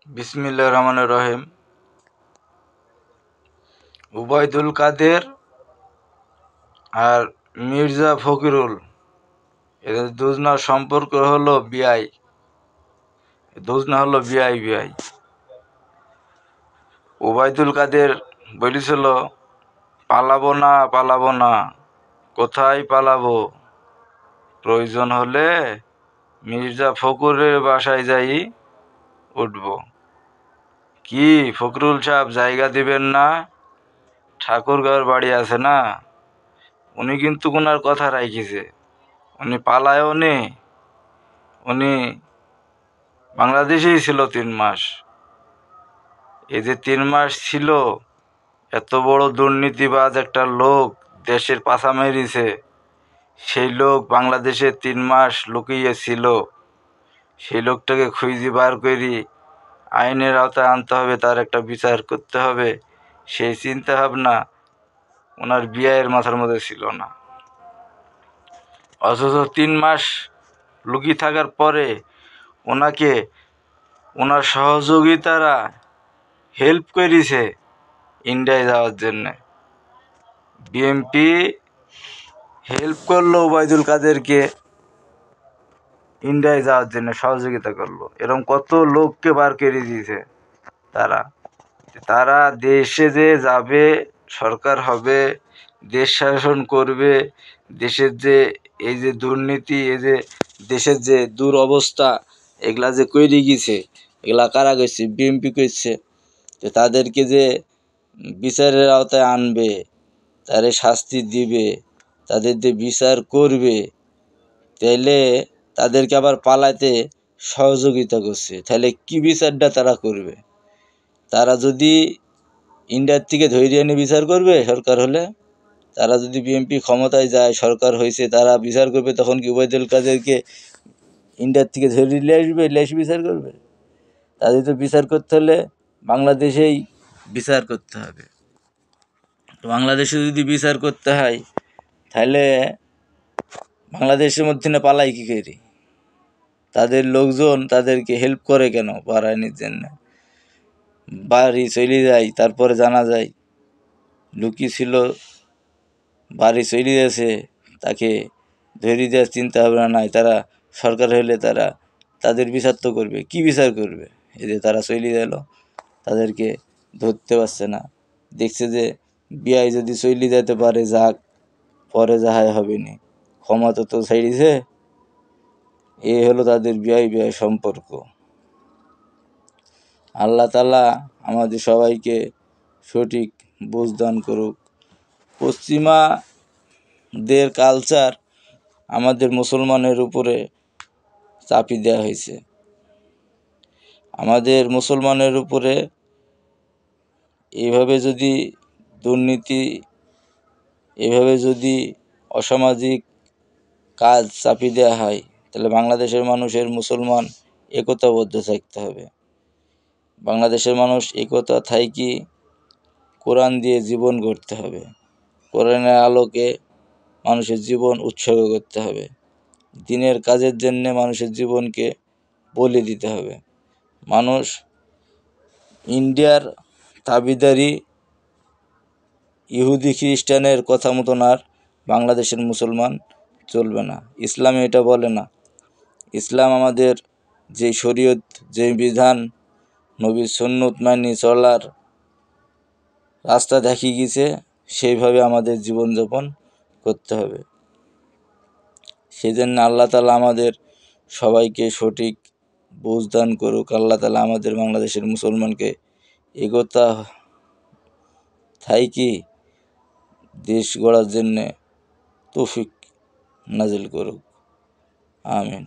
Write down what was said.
বিসমিল্লাহির রহমানির রহিম। ওবায়দুল কাদের আর মির্জা ফখরুল, এদের দুজনার সম্পর্ক হলো বিআই। দুজনা হলো বিআই বিআই। ওবায়দুল কাদের বলেছিল, পালাবো না পালাবো না, কোথায় পালাবো, প্রয়োজন হলে মির্জা ফখরুলের বাসায় যাই উঠবো। কি ফখরুল সাহেব জায়গা দিবেন না? ঠাকুরগাঁওয়ের বাড়ি আছে না, উনি কিন্তু ওনার কথা রাখিছে। উনি পালায়ও নি, উনি বাংলাদেশেই ছিল 3 মাস। এই যে 3 মাস ছিল, এত বড় দুর্নীতিবাজ একটা লোক দেশের পাছা মেরিছে, সেই লোক বাংলাদেশে 3 মাস লুকিয়ে ছিল। সেই লোকটাকে খুঁজে বার করি আইনের আওতায় আনতে হবে, তার একটা বিচার করতে হবে, সেই চিন্তা ভাবনা ওনার বিয়ের মাথার মধ্যে ছিল না। অথচ 3 মাস লুকিয়ে থাকার পরে ওনাকে ওনার সহযোগিতারা হেল্প করেছে ইন্ডিয়ায় যাওয়ার জন্যে। বিএনপি হেল্প করলো ওবায়দুল কাদেরকে ইন্ডিয়ায় যাওয়ার জন্য, সহযোগিতা করলো। এরকম কত লোককে বার করে দিয়েছে তারা। তারা দেশে যে যাবে, সরকার হবে, দেশ শাসন করবে, দেশের যে এই যে দুর্নীতি, এই যে দেশের যে দুরবস্থা, এগুলা যে কইরে গেছে, এগুলা কারা করছে? বিএনপি করছে। যে তাদেরকে যে বিচারের আওতায় আনবে, তাদের শাস্তি দিবে, তাদের যে বিচার করবে, তাইলে তাদেরকে আবার পালাতে সহযোগিতা করছে। তাহলে কি বিচারটা তারা করবে? তারা যদি ইন্ডিয়ার থেকে ধৈর্য এনে বিচার করবে সরকার হলে, তারা যদি বিএনপি ক্ষমতায় যায়, সরকার হয়েছে, তারা বিচার করবে, তখন কি ওবায়দুল কাদেরকে ইন্ডিয়ার থেকে ধরে নিয়ে আসবে, লেশ বিচার করবে? তাদের তো বিচার করতে হলে বাংলাদেশেই বিচার করতে হবে। তো বাংলাদেশে যদি বিচার করতে হয়, তাহলে বাংলাদেশের মধ্যে না পালাই কী করি? তাদের লোকজন তাদেরকে হেল্প করে কেন বাড়ানোর জন্য? বাড়ি চলে যায়, তারপরে জানা যায় লুকি ছিল, বাড়ি চলে গেছে, তাকে ধরে দেওয়ার চিন্তা ভাবনা নাই। তারা সরকার হলে তারা তাদের বিচার তো করবে। কি বিচার করবে? এই যে তারা চলে গেল, তাদেরকে ধরতে পারছে না। দেখছে যে বিআই যদি চলে যেতে পারে, যাক, পরে যাহাই হবে নি, ক্ষমতা তো ছাড়িয়েছে। এই হলো তাদের বিআই বিআই সম্পর্ক। আল্লাহ তাআলা আমাদের সবাইকে সঠিক বুঝদান করুক। পশ্চিমাদের কালচার আমাদের মুসলমানের উপরে চাপি দেওয়া হয়েছে। আমাদের মুসলমানের উপরে এইভাবে যদি দুর্নীতি, এভাবে যদি অসামাজিক কাজ চাপি দেওয়া হয়, তাহলে বাংলাদেশের মানুষের, মুসলমান, একতাবদ্ধ থাকতে হবে। বাংলাদেশের মানুষ একতা থাকি কোরআন দিয়ে জীবন গড়তে হবে। কোরআনের আলোকে মানুষের জীবন উৎসর্গ করতে হবে। দিনের কাজের জন্য মানুষের জীবনকে বলি দিতে হবে। মানুষ ইন্ডিয়ার দাবিদারি, ইহুদি খ্রিস্টানের কথা মতন আর বাংলাদেশের মুসলমান চলবে না। ইসলামে এটা বলে না। ইসলাম আমাদের যে শরীয়ত, যে বিধান, নবীর সুন্নত মানি চলার রাস্তা দেখিয়ে গেছে, সেইভাবে আমাদের জীবনযাপন করতে হবে। সেই জন্য আল্লাহ তাআলা আমাদের সবাইকে সঠিক বুঝদান করুক। আল্লাহ তাআলা আমাদের বাংলাদেশের মুসলমানকে একতা থাইকি দেশ গড়ার জন্যে তৌফিক নাজিল করুক। আমিন।